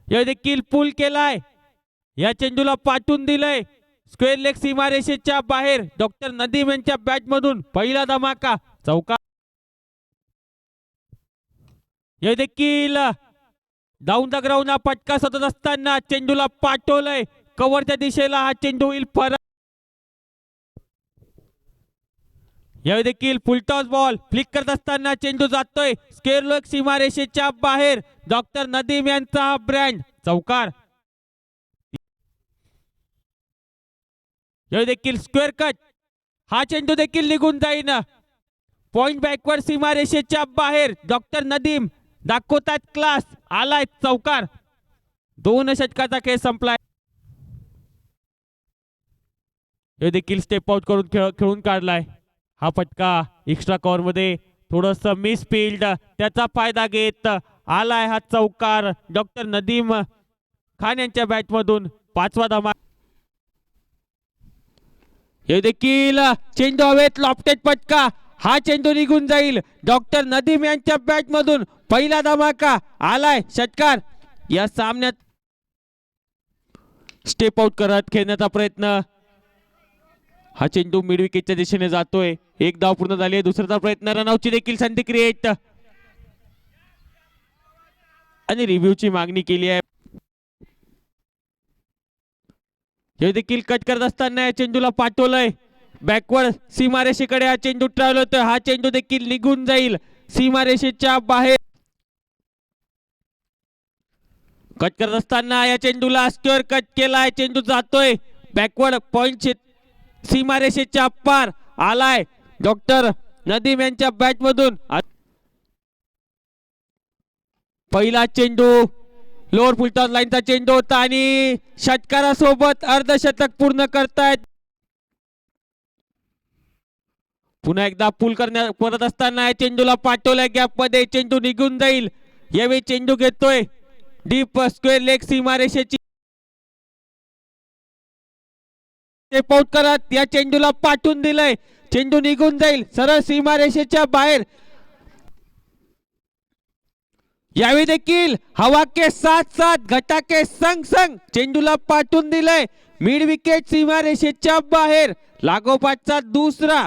या देखील पूल केलाय, या चेंडूला पाठवून दिलंय स्क्वेअर लेग सीमारेषेच्या बाहेर. डॉक्टर नदीम यांच्या बॅट मधून पहिला धमाका चौकार. या देखील डाऊन द ग्राउंड हा फटका सतत असताना चेंडूला पाठवलंय कव्हरच्या दिशेला. हा चेंडू होईल परत. यावेळी देखील फुलटॉस बॉल फ्लिक करत असताना चेंडू जातोय स्क्वेअर लेग सीमारेषेच्या बाहेर. डॉक्टर नदीम यांचा हा ब्रँड चौकार. यावेळी देखील स्क्वेअर कट, हा चेंडू देखील निघून जाईन. पॉइंट बॅकवर्ड सीमारेषेच्या बाहेर. डॉक्टर नदीम दाखवतात क्लास. आलाय चौकार. 2 षटकाचा खेळ संपलाय. हे देखील स्टेप आउट करून खेळून काढलाय. हा फटका एक्स्ट्रा कव्हर मध्ये थोडस मिस फील्ड, त्याचा फायदा घेत आलाय हा चौकार. डॉक्टर नदीम खान यांच्या बॅट मधून 5वा धमाका. हे देखील चेंडू हवेत लॉफ्टेड फटका, हा चेंडू निघून जाईल. डॉक्टर नदीम यांच्या बॅट मधून पहिला धमाका. आलाय षटकार. या सामन्यात स्टेप आउट करत खेळण्याचा प्रयत्न. हा चेंडू मिड विकेटच्या दिशेने जातोय. 1 धाव पूर्ण झाली. दुसऱ्याचा प्रयत्न. रनआउटची देखील संधी क्रिएट आणि रिव्ह्यूची मागणी केली आहे. हे देखील कट करत असताना या चेंडूला पाठवलंय बॅकवर्ड सीमारेषेकडे. हा चेंडू ट्रॅव्हल होतोय. हा चेंडू देखील निघून जाईल सीमारेषेच्या बाहेर. कट करत असताना या चेंडूला स्क्वेअर कट केलाय. चेंडू जातोय बॅकवर्ड पॉइंट सीमारेषेच्या पार. आलाय डॉक्टर नदीम यांच्या बॅट मधून पहिला चेंडू. लोअर फुलटॉस लाईनचा चेंडू होता आणि षटकारासोबत अर्धशतक पूर्ण करतायत. पुन्हा एकदा पूल करत असताना या चेंडूला पाठवल्या गॅप मध्ये. चेंडू निघून जाईल. यावेळी चेंडू घेतोय डीप स्क्वेअर लेग सीमारेषेची. स्टेप आउट करत या चेंडूला पाठवून दिलंय. चेंडू निघून जाईल सरळ सीमारेषेच्या बाहेर. यावेळी देखील हवा के साथ साथ घटा के संग संग चेंडूला पाठवून दिलंय मिड विकेट सीमारेषेच्या बाहेर. लागोपाठचा दुसरा